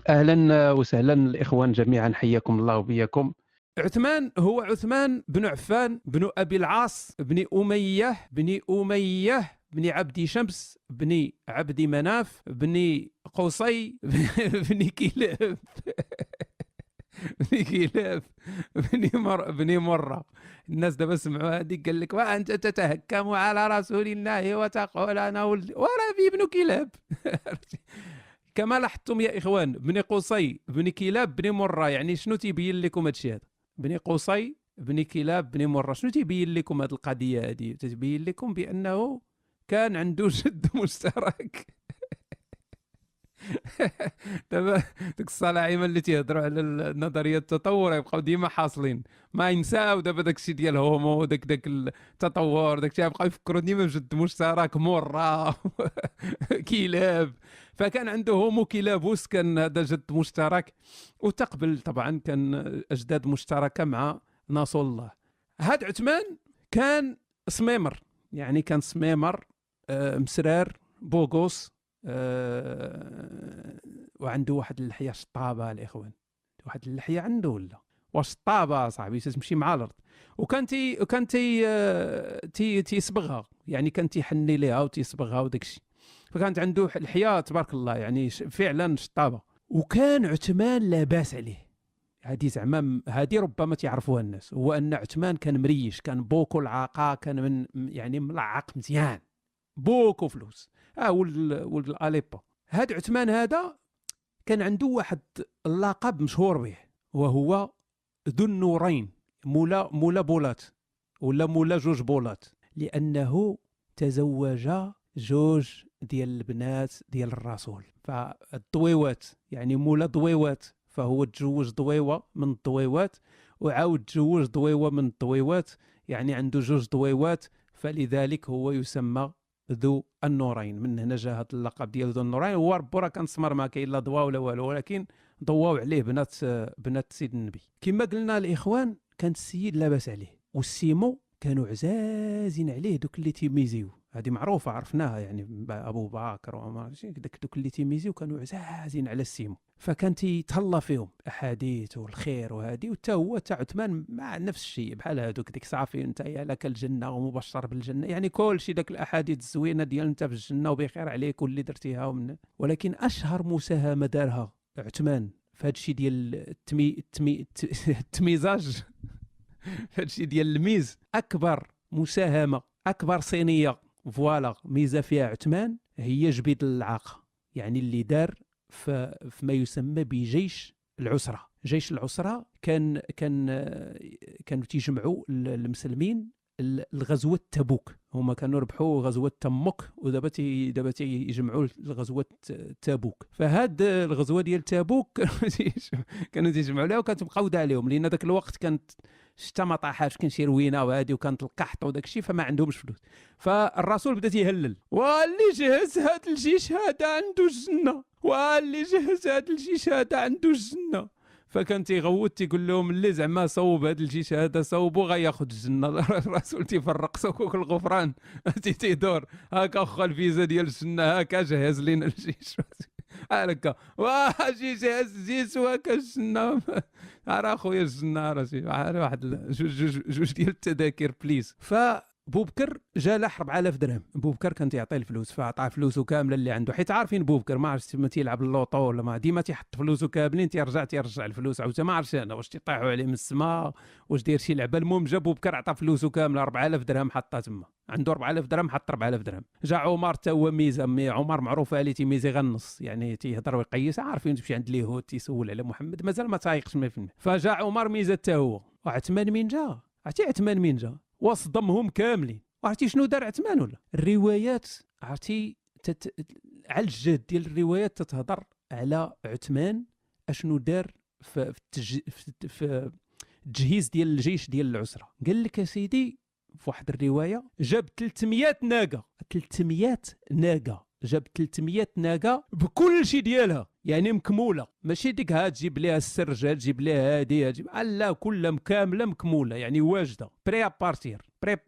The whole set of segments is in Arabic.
أهلا وسهلا الإخوان جميعا، حياكم الله وبياكم. عثمان هو عثمان بن عفان بن أبي العاص بن أمية بن عبد شمس بن عبد مناف بن قصي بن كلاب بن كلاب بن مرة. الناس دابا سمعوا هذيك قال لك وأنت تتهكم على رسول الله وتقول أنا ولد وربي ابن كلاب. كما لاحظتم يا إخوان، بن قصي بن كلاب بن مرة، يعني شنو تيبين لكم هادشي هذا؟ بن قصي بن كلاب بن مرة، شنو تيبين لكم هذه القضية هذه؟ تتبين لكم بأنه كان عنده جد مشترك. دابا ديك الصلاعيمه اللي تيهضروا على نظريه التطور يبقاو ديما حاصلين، ما ينساو دابا داك الشيء ديال هومو، داك التطور، داك الشيء يبقاو يفكروا ديما بجد مشترك مره. كلاب، فكان عنده هومو كلابوس، كان هذا جد مشترك. وتقبل طبعا كان اجداد مشتركه مع ناصر الله. هاد عثمان كان سميمر، يعني كان سميمر، مسرار بوغوس، وعنده واحد اللحيه شطابه الاخوان، واحد اللحيه عنده ولا واش شطابه صاحبي تمشي مع الارض. وكان تيصبغها، يعني كان تيحني ليها وتيصبغها وداك الشيء، فكانت عنده لحيه تبارك الله، يعني فعلا شطابه. وكان عثمان لا باس عليه، هذه زعما هذه ربما تعرفوها الناس، هو ان عثمان كان مريش، كان بوكو العاقه، كان من يعني ملعق مزيان، بوكو فلوس. ولد الاليبا. هاد عثمان هذا كان عنده واحد اللقب مشهور به، وهو ذو النورين، مولا بولات، ولا مولا جوج بولات، لانه تزوج جوج ديال البنات ديال الرسول. فالضويوات يعني مولا ضويوات، فهو تزوج ضويوه من الضويوات، وعاود تزوج ضويوه من الضويوات، يعني عنده جوج ضويوات، فلذلك هو يسمى ذو النورين. من هنا جاء هذا اللقب ديال ذو النورين. هو ربو راه كان سمر، ما كاين لا ضواء ولا والو، ولكن ضواو عليه بنات سيد النبي. كما قلنا الاخوان، كان السيد لاباس عليه، والسيمو كانوا عزازين عليه، دوك اللي تيميزيو، هذه معروفه عرفناها، يعني ابو بكر وعمر، دوك اللي تيميزيو كانوا عزازين على السيمو، فكان تيتهلا فيهم احاديث والخير وهذه. وتا هو تاع عثمان مع نفس الشيء بحال هذوك، ديك صافي انت يا لك الجنه ومبشر بالجنه، يعني كل شيء داك الاحاديث الزوينه ديال انت في الجنه وبخير عليك واللي درتيها ولكن اشهر مساهمه دارها عثمان في هذا الشيء ديال التميزاج، هذا الشيء ديال الميز، اكبر مساهمه، اكبر صينيه فوالا ميزه فيها عثمان، هي جبيد العاقه، يعني اللي دار في ما يسمى بجيش العسره. جيش العسره كانوا تيجمعوا المسلمين الغزوه تبوك، هما كانوا ربحوا غزوه تمك، ودابا تيجمعوا الغزوه تبوك. فهاد الغزوه ديال تبوك كانوا تيجمعوا لها، وكانت مقوده عليهم، لان ذاك الوقت كانت الشتا ما طاحاش، كان شي روينه وهادي، وكانت القحط وداك الشيء، فما عندهمش فلوس. فالرسول بدا تيهلل، واللي جهز هاد الجيش هذا عنده الجنه، واللي جهز هاد الجيش هذا عنده الجنه. فكان تيغوت تيقول لهم اللي زعما صوب هذا الجيش هذا صوبو غياخذ الجنه. الرسول تيفرق صكوك الغفران، تيدور هكا خا الفيزا ديال الجنه، هكا جهز لنا الجيش. هكا واجي جهز الجيش وهكا الجنه. راه خويا الجنه راه واحد جوج ديال التذاكر بليز. بوبكر جا له 4000 درهم، بوبكر كان تيعطيه الفلوس، فعطاه فلوسه كامله اللي عنده، حيت عارفين بوبكر ما عرفتش ما تيلعب اللوطو ولا ما، ديما تيحط فلوسه كاملين، تيرجع الفلوس عاوتاني، ما عرفتش انا واش تيطيحوا عليه من السماء، واش داير شي لعبه. المهم جا بوبكر عطى فلوسه كامله 4000 درهم، حطها تما، عنده 4000 درهم حط 4000 درهم. جا عمر تا هو ميزه، عمر معروف عليه تيميزي غير النص، يعني تيهضر ويقيس، عارفين تمشي عند اليهود تيسول على محمد، مازال ما تايقش 100%. فجا عمر ميزه تا هو، وعثمان مين جا؟ عثمان مين جا وصدمهم كاملين. عرفتي شنو دار عثمان؟ ولا الروايات عرفتي على الجد ديال الروايات تتهضر على عثمان اشنو دار في التجهيز ديال الجيش ديال العسره. قال لك يا سيدي في واحد الروايه جاب 300 ناقه، 300 ناقه، جاب 300 ناقه بكل شيء ديالها، يعني مكموله، ماشي ديك ها تجيب ليها السرجه، تجيب ليها هادي، تجيب لا كلها كامله مكموله، يعني واجده بري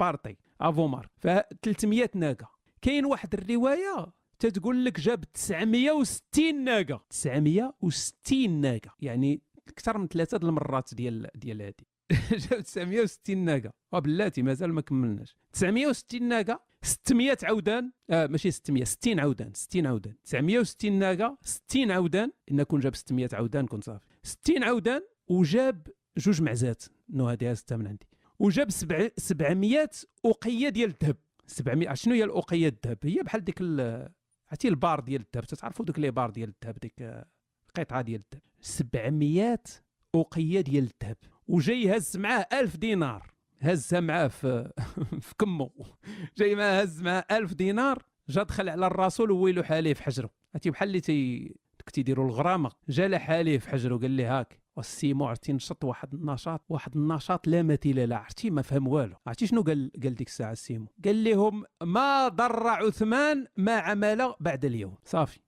بارتي افو مارك. ف 300 ناقه. كاين واحد الروايه تتقول لك جاب 960 ناقه، 960 ناقه، يعني اكثر من 3 المرات ديال هذه. جاب 960 ناقه وبلاتي مازال ما كملناش. 960 ناقه، 600 عودان، ماشي 600، 60 عودان، 60 عودان، 960 ناقه، 60 عودان. ان كون جاب 600 عودان كنت صافي. 60 عودان، وجاب 2 معزات، نو هذه 6 من عندي، وجاب 700 أوقية ديال الذهب. 700. شنو هي الأوقية الذهب؟ هي بحال ديك عرفتي البار ديال الذهب، تعرفوا دوك لي بار ديال الذهب، ديك قطعه ديال الذهب. 700 أوقية ديال الذهب، وجاي هز معاه 1000 دينار، هزها معاه في في كمو، جاي معاه هز معاه 1000 دينار. جا دخل على الرسول وويلو حاليه في حجره، عرفتي بحال اللي تيديروا الغرامه. جا له حاليه في حجره، قال لي هاك والسيمو عرفتي نشط واحد النشاط لا مثيل له، عرفتي ما فهم والو. عرفتي شنو قال ديك الساعه السيمو؟ قال لهم ما ضر عثمان ما عمل بعد اليوم. صافي،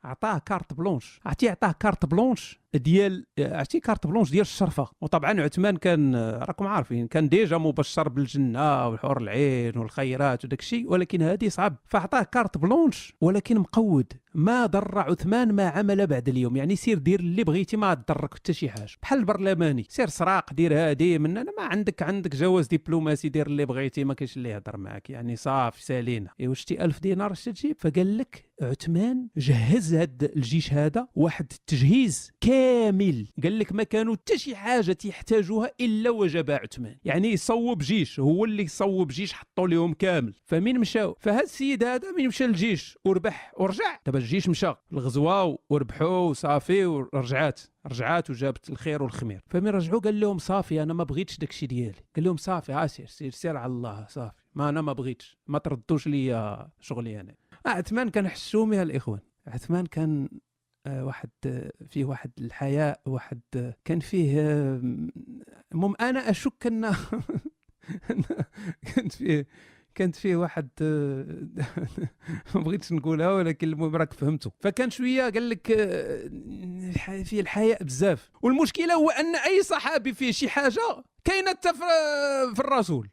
عطاه كارت بلونش. عطاه كارت بلونش ديال، عرفتي كارت بلونش ديال الشرفه. وطبعا عثمان كان راكم عارفين كان ديجا مبشر بالجنه والحور العين والخيرات وداك الشيء، ولكن هذه صعب، فعطاه كارت بلونش ولكن مقود. ما ضر عثمان ما عمل بعد اليوم، يعني سير دير اللي بغيتي ما ضرك حتى شي حاجه، بحال البرلماني سير سراق دير هادي من انا ما عندك جواز دبلوماسي دير اللي بغيتي، ما كاينش اللي يهضر معاك، يعني صافي سالينا. ايوا شتي 1000 دينار اش تجيب؟ فقال لك عثمان جهز هذا الجيش هذا واحد التجهيز كامل، قال لك ما كانوا حتى شي حاجه تيحتاجوها الا وجبها عثمان، يعني يصوب جيش، هو اللي صوب جيش حطوا لهم كامل. فمين مشاو؟ فهذا السيد هذا من مشى للجيش وربح ورجع، دابا الجيش مشى الغزوه وربحوا وصافي ورجعات وجابت الخير والخمير. فمن رجعوا قال لهم صافي انا ما بغيتش داكشي ديالي، قال لهم صافي سير على الله، صافي ما انا ما بغيتش، ما تردوش لي شغلي انا. عثمان كان حشومي يا الاخوان. عثمان كان فيه واحد الحياء، كان فيه انا اشك ان كانت فيه واحد ما بغيتش نقولها ولكن المهم راك فهمتوا. فكان شويه قال لك فيه الحياء بزاف. والمشكله هو ان اي صحابي فيه شي حاجه كاينه في الرسول،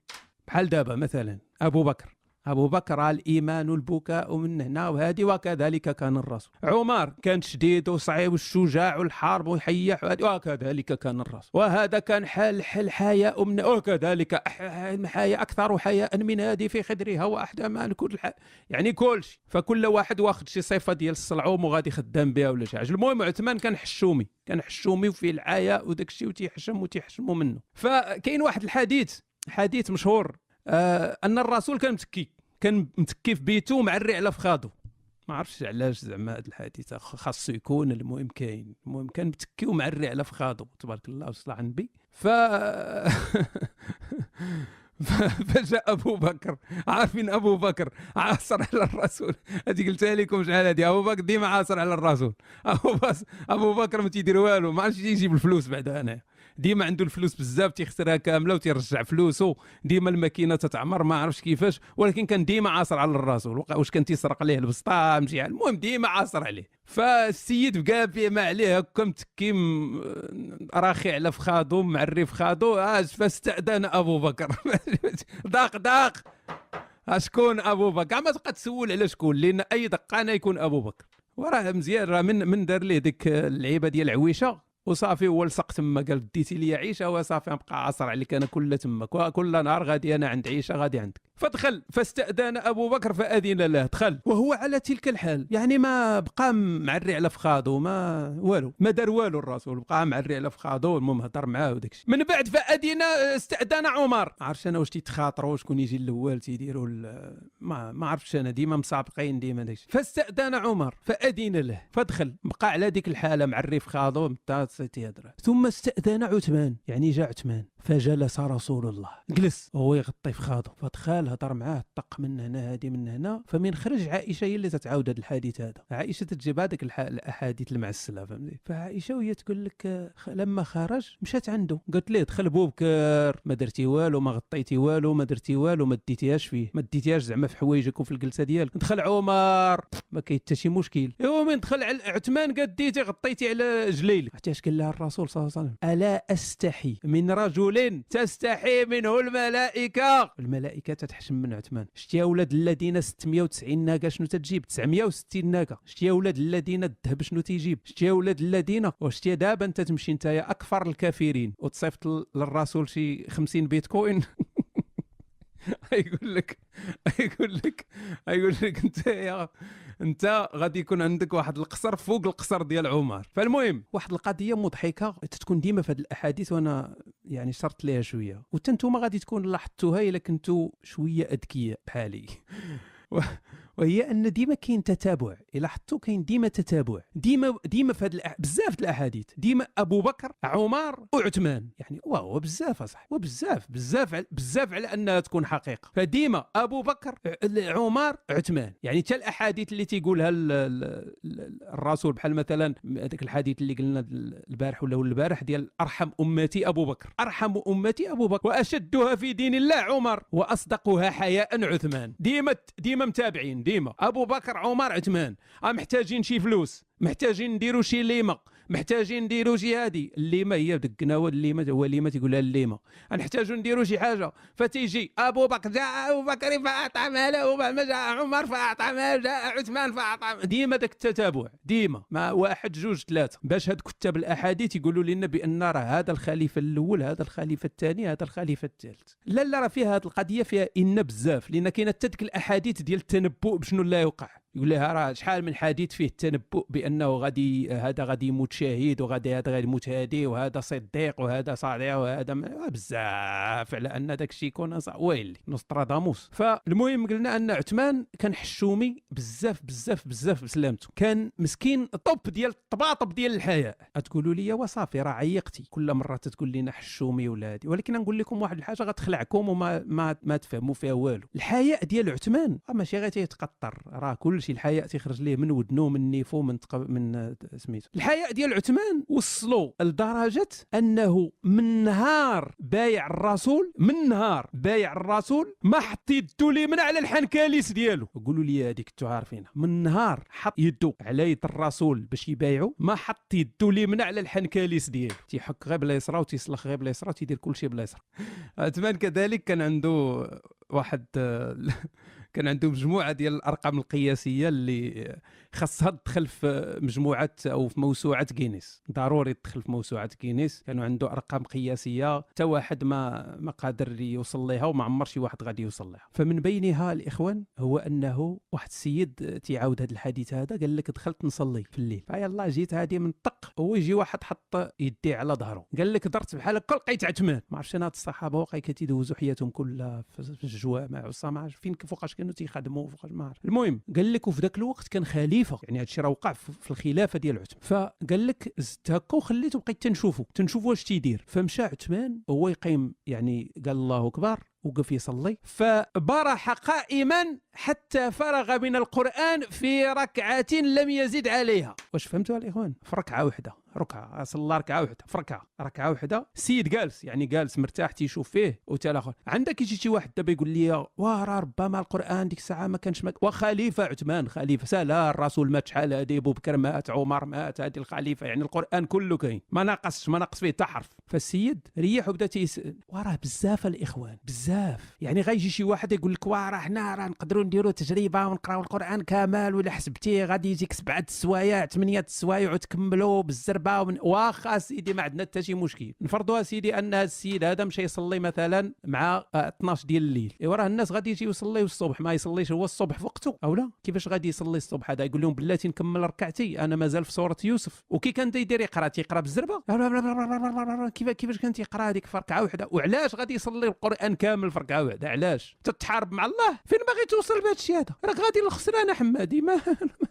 بحال دابا مثلا ابو بكر الايمان البكاء من هنا وهذه، وكذلك كان الرسول. عمر كان شديد وصعيب والشجاع والحرب ويحيح، وكذلك كان الرسول. وهذا كان الحياء من، وكذلك حياء اكثر حياء من هذه في خدرها واحداما كل يعني كل شيء. فكل واحد واخد شي صفه ديال الصلعوم وغادي خدام بها ولا شي حاجه. المهم عثمان كان حشومي وفيه الحياء وداك الشيء وتيحشموا منه. فكاين واحد الحديث مشهور ان الرسول كان متكي في بيته معري على فخاضو. ما عرفتش علاش زعما هذا الحديث خاصو يكون، المهم كان متكي ومعري على فخاضو، تبارك الله وصلى على النبي. فجاء ابو بكر، عارفين ابو بكر عاصر على الرسول، هذه قلتها لكم شحال هذه، ابو بكر ديما عاصر على الرسول. ابو بكر ما تيدير والو، ما عرفتش يجيب الفلوس بعد، انا ديما عنده الفلوس بزاف تيخسرها كامله وتيرجع فلوسه، ديما الماكينه تتعمر ما عرفش كيفاش، ولكن كان ديما عاصر على الرسول. واش كان تيسرق ليه البسطه مشي، المهم ديما عاصر عليه. فالسيد بقى بيه ما عليه هكا متكي راخي على فخاضو معري فخاضو. فاستأذن ابو بكر داق شكون ابو بكر؟ ما تبقى تسول على شكون، لان اي دقانه يكون ابو بكر. وراه مزيان، راه من دار ليه ديك اللعيبه ديال العويشه وصافي، هو لصق تما قال ديتي لي عيشه وصافي نبقى عاصر عليك انا كل تما، كل نهار غادي انا عند عيشه غادي عندك. فدخل فاستأذن ابو بكر فاذن له، دخل وهو على تلك الحال، يعني ما بقى معري على فخاضو، ما والو، ما دار والو الرسول، بقى معري على فخاضو. المهم هضر معاه وداك الشيء. من بعد فاذن استأذن عمر. عرفتش انا واش تيتخاطروا شكون يجي الاول تيديروا ما عرفتش انا، ديما مسابقين ديما داك الشيء. فاستأذن عمر فاذن له، فدخل بقى على ديك الحاله معري فخاضو تيهضر. ثم استأذن عثمان، يعني جاء عثمان فجلس رسول الله، جلس وهو يغطي فخاضو. فدخل هضر معاه، طق من هنا هادي من هنا. فمن خرج عائشه هي اللي تتعاود هذا الحديث هذا، عائشه تجيب هذيك الاحاديث المعسله، فهمتي؟ فعائشه وهي تقول لك لما خرج مشات عنده قالت ليه دخل بوبكر، ما درتي والو، ما غطيتي والو، ما درتي والو، ما ديتيهاش فيه، ما ديتيهاش زعما في حوايجك وفي الجلسه ديالك. دخل عمر ما كاين حتى شي مشكل. ايوا من دخل على عثمان قال ديتي غطيتي على جليل. عرفتي اش قال لها الرسول صلى الله عليه وسلم؟ الا استحي من رجل رسول تستحي منه الملائكه تتحشم من عثمان. شتي يا ولاد الذين 690 ناقه شنو تتجيب؟ 960 ناقه. شتي يا ولاد الذين الذهب شنو تيجيب؟ شتي يا ولاد الذين وشتي دابا انت تمشي انت يا اكفر الكافرين وتصيفط للرسول شي 50 بيتكوين يقول لك انت غادي يكون عندك واحد القصر فوق القصر ديال عمر. فالمهم واحد القضيه مضحكه تتكون ديما في هذه الاحاديث وانا يعني شرط ليها شويه وحتى نتوما غادي تكون لاحظتوها الا كنتو شويه اذكياء بحالي وهي ان ديما كاين تتابع. الا حطوا كاين ديما تتابع ديما في هذه بزاف الاحاديث ديما ابو بكر عمر وعثمان يعني وهو بزاف صح وبزاف على انها تكون حقيقه. فديما ابو بكر عمر عثمان يعني حتى الاحاديث اللي تيقولها الرسول بحال مثلا هذاك الحديث اللي قلنا البارح ولا البارح ديال ارحم امتي ابو بكر واشدها في دين الله عمر واصدقها حياء عثمان. ديما متابعين ديما ابو بكر عمر عثمان. محتاجين شي فلوس محتاجين نديروا شي ليمه محتاجين نديروا شي هادي الليمه هي بدك القناوه الليمه هو الليمه تيقولها الليمه نحتاجوا نديروا شي حاجه فتيجي ابو بكر جاء ابو بكر فاطعم له جاء عمر فاطعم جاء عثمان فاطعم. ديما داك التتابع ديما مع واحد جوج ثلاثه باش هاد كتاب الاحاديث يقولوا لنا بان راه هذا الخليفه الاول هذا الخليفه الثاني هذا الخليفه الثالث. لا راه فيها هاد القضيه فيها ان بزاف لان كاينه حتى ديك الاحاديث ديال التنبؤ بشنو لا يوقع. يقول لها راه شحال من حديث فيه التنبؤ بانه غادي هذا غادي يموت شهيد وغادي هذا غادي يموت هادي وهذا صديق وهذا صادق وهذا بزاف على ان داك الشيء يكون ويلي نوستراداموس. فالمهم قلنا ان عثمان كان حشومي بزاف بسلامته كان مسكين طب ديال الطباطب ديال الحياء. تقولوا لي وصافي راه عيقتي كل مره تقول لنا حشومي ولا هادي ولكن نقول لكم واحد الحاجه غتخلعكم وما ما تفهموا فيها والو. الحياء ديال عثمان ماشي غير تيتقطر راه كل الحياء تيخرج ليه من ودنو من نيفو من سميتو. الحياء ديال عثمان وصلوا لدرجه انه من نهار بايع الرسول ما حط يدو لي من على الحنكاليس ديالو. قولوا لي هذيك انتو عارفينها من نهار حط يدو على يد الرسول باش يبايعو ما حط يدو لي من على الحنكاليس ديالو. تيحك غير بلا يسرى وتيسلخ غير بلا يسرى وتيدير كل شيء بلا يسرى. عثمان كذلك كان عنده واحد كان عنده مجموعه ديال الارقام القياسيه اللي خاصها تدخل في مجموعه او في موسوعه غينيس. ضروري تدخل في موسوعه غينيس. كانوا عنده ارقام قياسيه حتى واحد ما قادر يوصل لها وما عمر شي واحد غادي يوصل لها. فمن بينها الاخوان هو انه واحد السيد تيعاود هذا الحديث هذا قال لك دخلت نصلي في الليل فيلا جيت هذه من طق هو يجي واحد حط يدي على ظهره قال لك درت بحال هكا لقيت عثمان. ما عرفتش انا هاد الصحابه واقع كيدوزوا حياتهم كلها في الجوامع والصمع فين فوقاش كانوا تيخدموا فوقاش ما عرف. المهم قال لك وفي ذاك الوقت كان خليفه يعني هادشي راه وقع في الخلافه ديال عثمان. فقال لك زدت هكا وخليته بقيت تنشوفوا واش تيدير. فمشى عثمان هو يقيم يعني قال الله اكبر وقف يصلي فبرح قائما حتى فرغ من القرآن في ركعة لم يزد عليها. واش فهمتوا الاخوان؟ في ركعه واحده ركعه صلى ركعه واحده في ركعه واحده سيد جالس يعني جالس مرتاح تيشوف فيه وتا الاخر. عندك يجي شي واحد دابا يقول لي راه ربما القرآن ديك الساعه ما كانش وخليفه عثمان خليفه سالا الرسول مات شحال هادي ابو بكر مات عمر مات هادي الخليفه يعني القرآن كله كاين ما ناقص فيه حتى حرف. فالسيد ريح وبدا تيسال وراه بزاف الاخوان بزاف يعني غيجي شي واحد يقول لك راه حنا راه نقدروا نديروا تجربه ونقراو القرآن كامل ولا حسبتيه غادي يجيك 7 السوايع 8 السوايع وتكملوا بالزربه واخا سيدي ما عندنا حتى شي مشكل. نفرضوا سيدي ان السيد هذا مشى يصلي مثلا مع 12 ديال الليل ايوا راه الناس غادي يجيو يصليو الصبح ما يصليش هو الصبح في وقته او لا كيفاش غادي يصلي الصبح هذا يقول لهم بلاتي نكمل ركعتي انا مازال في سوره يوسف. وكي كان يدير تيقرا بالزربه كيفاش كان تيقرا هذيك في ركعه واحده. وعلاش غادي يصلي القرآن كامل في ركعه واحده علاش تتحارب مع الله فين باغي توصل بهذا الشيء هذا راك غادي للخسران حمادي ما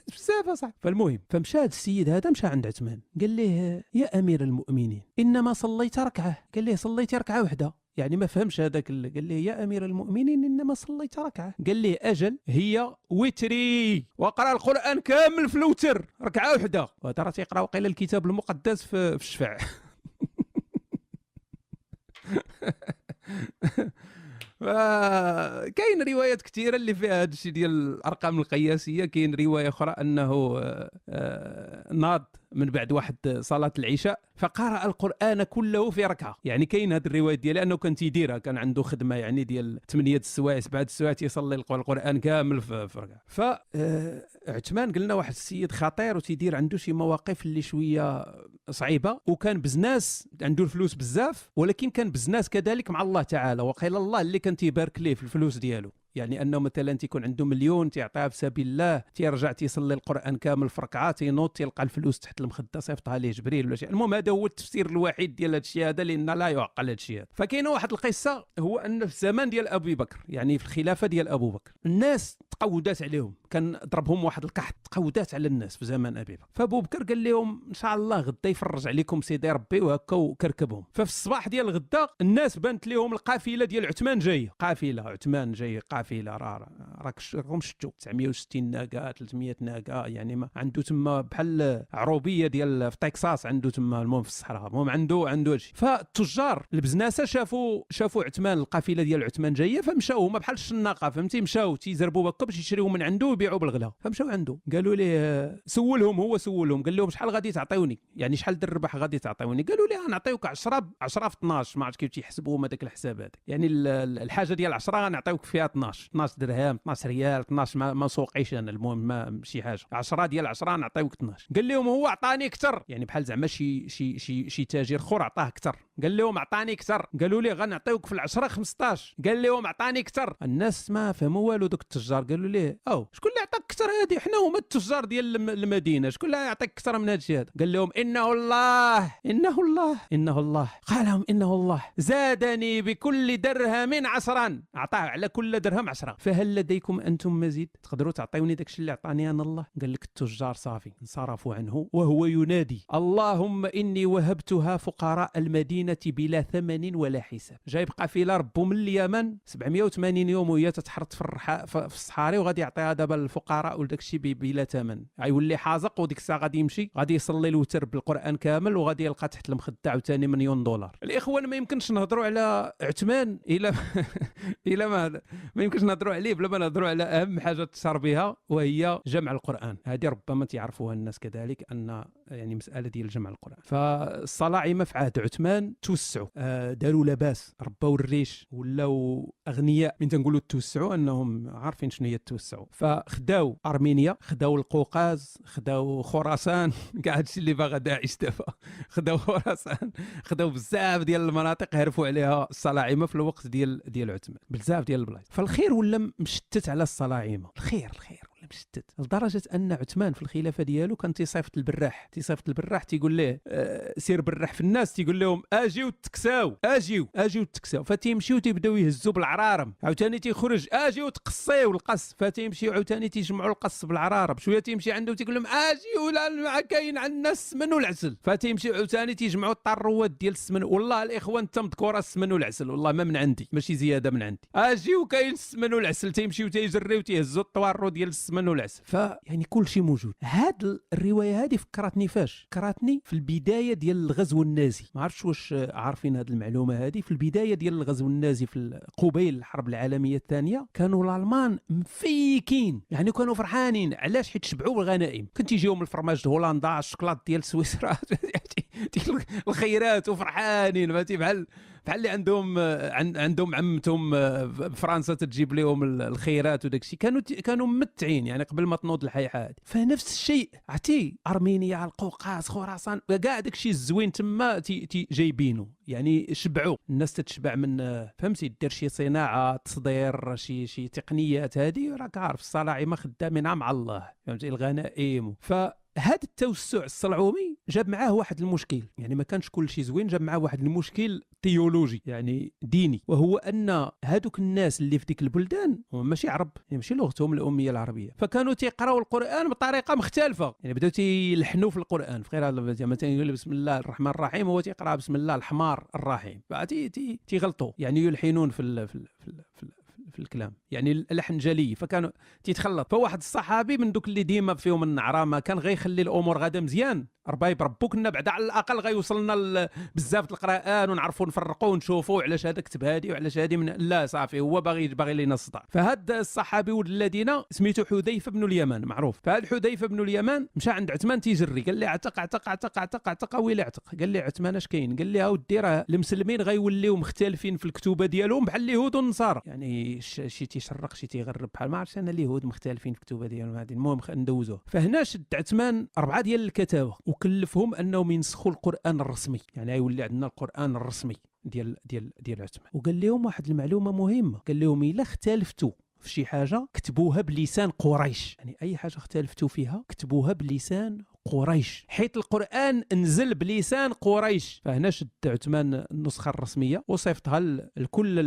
بزاف صح. فالمهم فمشى هذا السيد هذا مشى عند عثمان قال ليه يا امير المؤمنين انما صليت ركعه. قال ليه صليت ركعه واحده يعني ما فهمش هذاك قال ليه يا امير المؤمنين انما صليت ركعه. قال ليه اجل هي وتري وقرا القرآن كامل في الوتر ركعه واحده. وهذا راه تيقرا وقيل الكتاب المقدس في الشفع. كاين روايات كثيره اللي فيها هذا الشيء ديال الارقام القياسيه. كاين روايه اخرى انه ناض من بعد واحد صلاة العشاء فقرأ القرآن كله في ركعة. يعني كاين هذه الرواية ديال أنه كان تيديرها، كان عنده خدمة يعني ديال 8 السوايع 7 السوايع تيصلي القرآن كامل في ركعة. عثمان قلنا واحد السيد خطير وتيدير عنده شي مواقف اللي شوية صعيبة، وكان بزناس عنده الفلوس بزاف، ولكن كان بزناس كذلك مع الله تعالى، وقيل الله اللي كان تيبارك ليه في الفلوس ديالو. يعني انه مثلا تيكون عنده مليون تيعطيها في سبيل الله، تيرجع تيصلي القران كامل في ركعه، تينوض تلقى الفلوس تحت المخده صيفطها ليه جبريل ولا شيء. المهم هذا هو التفسير الوحيد ديال هذا الشيء هذا، لان لا يعقل هذا الشيء هذا. فكاينه واحد القصه، هو ان في الزمان ديال ابي بكر، يعني في الخلافه ديال ابو بكر، الناس تقودات عليهم، كان ضربهم واحد القحط، تقودات على الناس في زمان ابي بكر. فابو بكر قال لهم ان شاء الله غدا يفرج عليكم سيدي ربي، وهكا وكركبهم. ففي الصباح ديال الغدا الناس بانت لهم القافله ديال عثمان جايه، قافله عثمان جايه، قافله راكم شفتوا 960 ناقه 300 ناقه، يعني ما عنده تما بحال عروبيه ديال في تكساس عنده تما، المهم في الصحراء، المهم عنده هادشي. فالتجار البزناسه شافوا عثمان، القافله ديال عثمان جايه، فمشاو هما بحال الشناقه، فهمتي، مشاو تيزربوا هكا باش يشريو من عنده ويبيعوا بالغلا. فمشاو عنده قالوا ليه، سولهم قال لهم شحال غادي تعطيوني، يعني شحال در الربح غادي تعطيوني؟ قالوا ليه غنعطيوك 10 في 12، ما عرفت كيف تيحسبوا هما داك الحساب هذاك، يعني الحاجه ديال 10 غنعطيوك فيها 12 درهم، 12 ريال، 12 ما سوقيش انا، المهم ما شي حاجه، 10 ديال 10 نعطيوك 12. قال لهم هو عطاني اكثر، يعني بحال زعما شي تاجر اخر عطاه اكثر. قال لهم عطاني اكثر. قالوا لي غنعطيوك في العشرة 15. قال لهم عطاني اكثر. الناس ما فهموا والو، دوك التجار قالوا ليه شكون اللي عطاك اكثر؟ هذه حنا هما التجار ديال المدينه، شكون اللي يعطيك اكثر من هذا الشيء هذا؟ قال لهم انه الله قال لهم انه الله زادني بكل درهم 10، عطاه على كل درهم 10. فهل لديكم انتم مزيد؟ تقدروا تعطيوني داك الشيء اللي عطاني انا الله؟ قال لك التجار صافي انصرفوا عنه وهو ينادي اللهم اني وهبتها فقراء المدينه بلا ثمن ولا حساب. جايب قافله ربو من اليمن 780 يوم وهي تتحرط في الصحاري، وغادي يعطيها دابا للفقراء وداك الشيء بلا ثمن. غيولي حازق، وديك الساعه غادي يمشي غادي يصلي الوتر بالقران كامل، وغادي يلقى تحت المخده عاوتاني $1 مليون. الاخوان ما يمكنش نهضروا على عثمان الا ما يمكنش نهضروا عليه بلا ما نهضروا على اهم حاجه تشار بها، وهي جمع القران. هذه ربما تعرفوها الناس كذلك، ان يعني مساله ديال جمع القران. فالصلاعمه في عهد عثمان توسعوا، داروا لباس، ربوا الريش، ولاو اغنياء. من تنقولوا توسعوا انهم عارفين شنو هي التوسع. فخداو ارمينيا، خداو القوقاز، خداو خراسان كاع هادشي اللي باغا داعش دابا، خداو خراسان، خداو بزاف ديال المناطق هرفوا عليها الصلاعمه في الوقت ديال عثمان، بزاف ديال البلايص. فالخير ولا مشتت على الصلاعمه، الخير مشتت، لدرجه ان عثمان في الخلافه ديالو كان تيصيفط البراح تيقول ليه سير برح في الناس، تيقول لهم اجيو تكساو، فتيمشيو تيبداو يهزوا بالعرارم، عاوتاني تيخرج اجيو تقصيو القص، فتيمشيو عاوتاني تيجمعوا القص بالعرارم، شويه تيمشي عنده تيقول لهم اجيو لا كاين عندنا السمن والعسل، فتيمشيو عاوتاني تيجمعوا الطروات ديال السمن. والله الاخوان تم مذكوره السمن والعسل، والله ما من عندي، ماشي زياده من عندي، اجيو كاين السمن والعسل، تيمشيو تيجريو تيهزوا الطوارو ديال السمن والعسل. فيعني كل شيء موجود. هاد الروايه هذه فكرتني فاش؟ فكرتني في البدايه ديال الغزو النازي. ما عرفتش واش عارفين هذه المعلومه هذه. في البدايه ديال الغزو النازي في قبيل الحرب العالميه الثانيه، كانوا الالمان مفيكين، يعني كانوا فرحانين. علاش؟ حيت شبعوا بالغنائم، كنت يجيهم الفرماج د هولندا، الشوكولات ديال سويسرا الخيرات، وفرحانين، فهمتي، بحال اللي عندهم عمتهم فرنسا تجيب لهم الخيرات وداك الشيء. كانوا ممتعين يعني قبل ما تنوض الحياه هذه. فنفس الشيء عرفتي، ارمينيا، القوقاز، خراسان، كاع داك الشيء الزوين تما جايبينه، يعني شبعوا الناس، تتشبع من، فهمتي، دير شي صناعه، تصدير شي تقنيات. هذه راك عارف الصلاعمه خدامين مع الله، فهمتي، الغنائم. هذا التوسع الصلعومي جاب معاه واحد المشكل، يعني ما كانش كل شيء زوين، جاب معاه واحد المشكل تيولوجي، يعني ديني، وهو ان هذوك الناس اللي في ديك البلدان هم ماشي عرب، يعني ماشي لغتهم الاميه العربيه، فكانوا تيقراوا القران بطريقه مختلفه، يعني بداو تيلحنوا في القران في غير مثلا يقول بسم الله الرحمن الرحيم، هو تيقرا بسم الله الحمار الرحيم، تيغلطوا، يعني يلحنون في في الكلام، يعني اللحن جلي، فكانوا تيتخلط. فواحد الصحابي من دوك اللي ديما فيهم النعرامه كان غيخلي الامور غادا مزيان، ربايب ربو كنا بعدا على الاقل غيوصلنا بزاف القران ونعرفوا نفرقوا ونشوفوا علاش هذا كتب هادي وعلاش هادي من لا صافي هو باغي لينا الصداع. فهاد الصحابي ولد الذين سميتو حذيفه بن اليمان معروف. فهاد حذيفه بن اليمان مشى عند عثمان تيجري، قال لي اعتق اعتق اعتق اعتق اعتق ويلي اعتق. قال لي عثمان اش كاين؟ قال لي اودي راه المسلمين غيوليو مختلفين في الكتوبه ديالهم بحال اليهود والنصارى، يعني شي تيشرق شي تيغرب بحال ما عرفتش انا اليهود مختلفين في الكتوبه ديالهم هذه. المهم ندوزوه. فهنا شد عثمان 4 ديال الكتابه وكلفهم انهم ينسخوا القران الرسمي، يعني يولي عندنا القران الرسمي ديال عثمان. وقال لهم واحد المعلومه مهمه، قال لهم الا اختلفتوا في شي حاجه كتبوها بلسان قريش، يعني اي حاجه اختلفتوا فيها كتبوها بلسان قريش، حيث القرآن نزل بلسان قريش. فهنا شد عثمان النسخة الرسمية وصيفطها لكل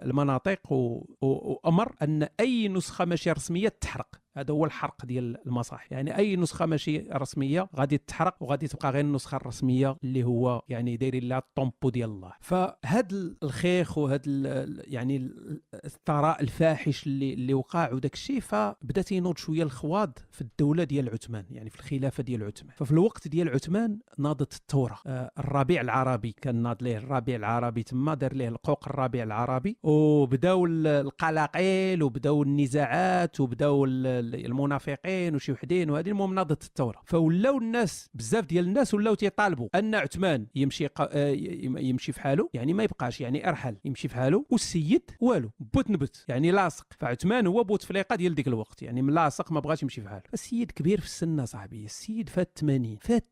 المناطق وأمر أن أي نسخة ماشي رسمية تحرق. هذا هو الحرق ديال المصاحف، يعني اي نسخه ماشي رسميه غادي تحرق وغادي تبقى غير النسخه الرسميه اللي هو يعني دايرين لها الطومبو ديال الله. فهاد الخيخ وهاد يعني الثراء الفاحش اللي وقع وداك الشيء، فبدا تينوض شويه الخواض في الدوله ديال عثمان، يعني في الخلافه ديال عثمان. ففي الوقت ديال عثمان ناضت الثوره. الربيع العربي كان ناض ليه الربيع العربي، تما دار ليه القوق الربيع العربي، وبداو القلاقيل وبداو النزاعات وبداو المنافقين وشي وحدين وهذه. المهم ناضت الثوره، فولاو الناس بزاف ديال الناس ولاو تيطالبوا ان عثمان يمشي في حاله، يعني ما يبقاش، يعني ارحل يمشي في حاله، والسيد والو بوت نبت يعني لاصق. فعثمان هو بوتفليقه ديال ديك الوقت، يعني ملاصق ما بغاش يمشي في حاله. السيد كبير في السن صاحبي، السيد فات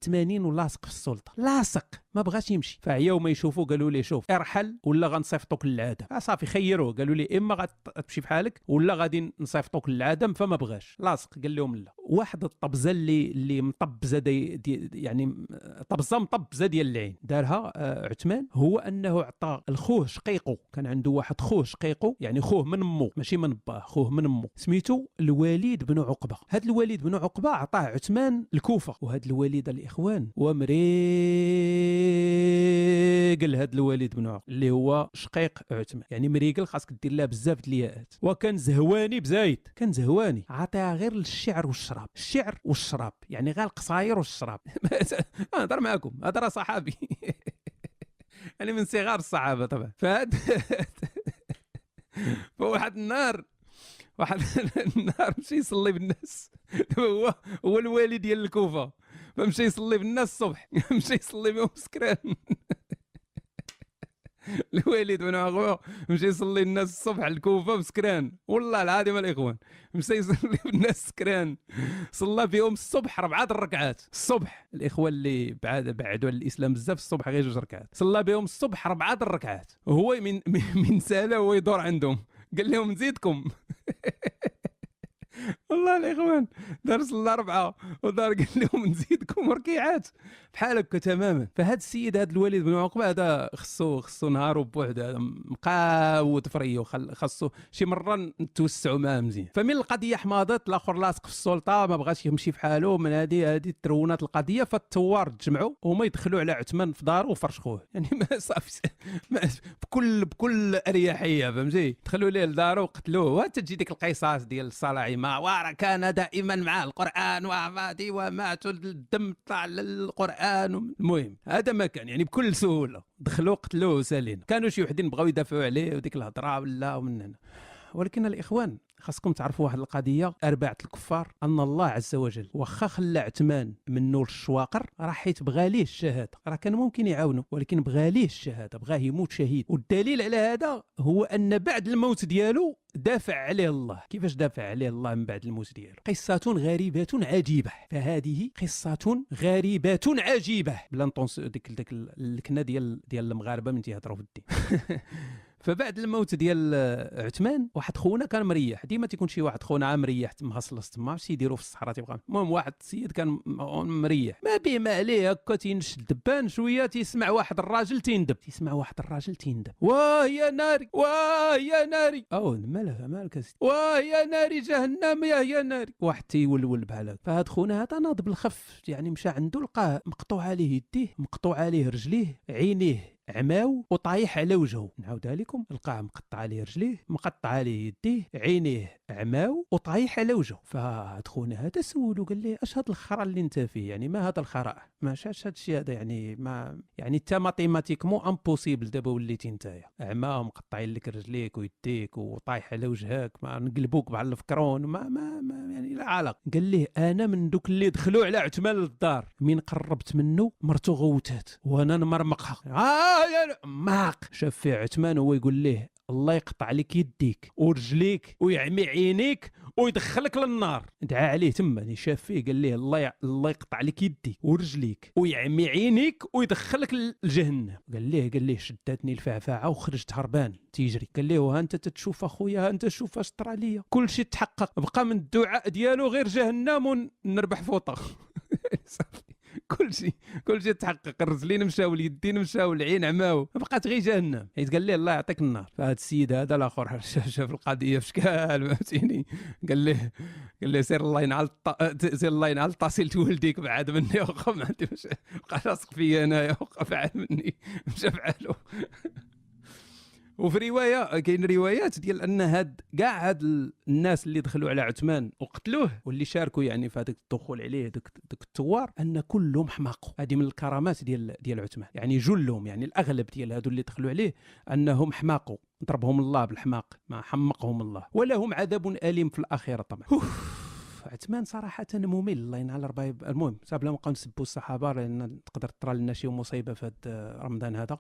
80 ولاصق في السلطه، لاصق ما بغاش يمشي. فعياو ما يشوفوا قالوا لي شوف ارحل ولا غنصيفطوك للعدم. صافي خيروه، قالوا لي اما غتمشي في حالك ولا غادي نصيفطوك للعدم. فما بغاش لاصق، قال لهم لا. واحد الطبزه اللي مطبزه يعني طبزه مطبزه ديال العين دارها عثمان، هو انه عطى الخوه شقيقو، كان عنده واحد خوه شقيقو، يعني خوه من امه ماشي من باه، خوه من امه، سميتو الوليد بن عقبه. هذا الوليد بن عقبه عطاه عثمان الكوفه. وهذا الوليد الاخوان ومريقل، هذا الوليد بن عقبه اللي هو شقيق عثمان، يعني مريقل خاصك دير لها بزاف د الياءات. وكان زهواني بزايد، كان زهواني، عطيها غير للشعر والشراب، الشعر والشراب، يعني غير القصاير والشراب. نهضر معكم، هذا راه صحابي يعني من صغار الصحابه طبعا. فواحد النهار مشى يصلي بالناس. هو الوالي ديال الكوفه، فمشى يصلي بالناس الصبح، مشى يصلي بهم سكران. الوالد بن عقبه مشى يصلي الناس الصبح الكوفه بسكران، والله العظيم الاخوان مشى يصلي بالناس سكران، صلى بهم الصبح 4 الركعات الصبح. الاخوه اللي بعدوا على الاسلام بزاف الصبح غير 2 ركعات، صلى بهم الصبح 4 الركعات. وهو من ساله هو يدور عندهم، قال لهم نزيدكم. والله الاخوان دار صلى 4 ودار قال لهم نزيدكم ركيعات بحال هكا تماما. فهذا السيد هذا الوليد بن عقبه هذا خصو نهار بوحده، هذا مقاود فريو، خاصو شي مره نتوسعوا معاه مزيان. فمن القضيه حماضت، الاخر لاصق في السلطه ما بغاش يمشي في حاله، من هذه ترونات القضيه. فالثوار تجمعوا وما يدخلوا على عثمان في داره وفرشخوه، يعني ما صافي بكل اريحيه، فهمتي؟ دخلوا ليه لداره وقتلوه. وتجي ديك القصص ديال الصلاعيمه، وكان دائما مع القران ومات الدم طلع للقران. المهم هذا ما كان، يعني بكل سهوله دخلوا قتلوه سالين. كانوا شي وحدين بغاو يدافعوا عليه وديك الهضره ولا ومن هنا. ولكن الاخوان خاصكم تعرفوا واحد القضيه، اربعه الكفار، ان الله عز وجل واخا خلى عثمان من نور الشواقر راه حيت بغى ليه الشهاده، راه كان ممكن يعاونوا ولكن بغى ليه الشهاده، بغاه يموت شهيد. والدليل على هذا هو ان بعد الموت ديالو دافع عليه الله. كيفاش دافع عليه الله من بعد الموت ديالو؟ قصة غريبة عجيبة. فهذه قصة غريبة عجيبة، بلا نطونس ديك الكنه ديال المغاربه من تيهضروا في الدين. فبعد الموت ديال عثمان واحد خونا كان مريح، ديما تيكون شي واحد خونا مريح مخصلص تما شي يديروا في الصحراء تيبقى. المهم واحد السيد كان مريح ما بيه ما عليه، هكا تينش الدبان شويه، تيسمع واحد الراجل تيندب، واه يا ناري واه يا ناري، او مالك واه يا ناري جهنم يا ناري. واحد تيولول بحال هكا. فهاد خونا هذا ناض بالخف، يعني مشى عنده لقاه مقطوع عليه يديه، مقطوع عليه رجليه، عينيه عماو وطايح على وجهه. نعاودها لكم، لقاه مقطع عليه رجليه، مقطع عليه يديه، عينيه عماو وطايح على وجهه. فهاد خونا هذا سولو قال ليه اش هاد الخرا اللي انت فيه، يعني ما هذا الخرا، ما شاش هاد الشيء هذا، يعني ما يعني انت ماتيماتيكمون امبوسيبل دابا وليتي نتايا عمى ومقطعين لك رجليك ويديك وطايح على وجهك، ما نقلبوك بحال الفكرون، ما يعني لا علاقه. قال ليه انا من دوك اللي دخلوا على عثمان للدار، من قربت منه مرتو غوتات وانا نمرمقها يا ماق. شاف فيه عثمان هو يقول ليه الله يقطع لك يديك ورجليك ويعمي عينيك ويدخلك للنار. دعا عليه تما، شاف فيه قال ليه الله يقطع لك يديك ورجليك ويعمي عينيك ويدخلك لجهنم. قال ليه شدتني الفعفعه وخرجت هربان تيجري. قال ليه ها انت تشوف اخويا، ها انت شوف اش طرا ليا، كل شيء تحقق، بقى من الدعاء ديالو غير جهنم ونربح فوطه. صافي كل شيء تحقق، الرجلين مشاو، اليدين مشاو، العين عماو، بقات غير جهنم. حيت قال ليه الله يعطيك النار. فهاد السيد هذا الاخر شاف القضيه في شكال، فهمتيني، قال ليه سير الله ينعل تصل ولديك بعد مني، واخا ما عندي بقى لاصق فيا انايا، وقف بعد مني مشى فعلو. وفي روايه، كاين روايات ديال ان هاد الناس اللي دخلوا على عثمان وقتلوه واللي شاركوا يعني في هذاك الدخول عليه، دوك الثوار، ان كلهم حماقوا. هذه من الكرامات ديال عثمان، يعني جلهم، يعني الاغلب ديال هادو اللي دخلوا عليه انهم حماقوا، ضربهم الله بالحماق، ما حمقهم الله، ولهم عذاب اليم في الاخره طبعا. عثمان صراحه ممل، الله ينعل الربايب. المهم صافي، بلا ما نبقاو نسبوا الصحابه، لان تقدر تطرى لنا شي مصيبه في هذا رمضان هذا.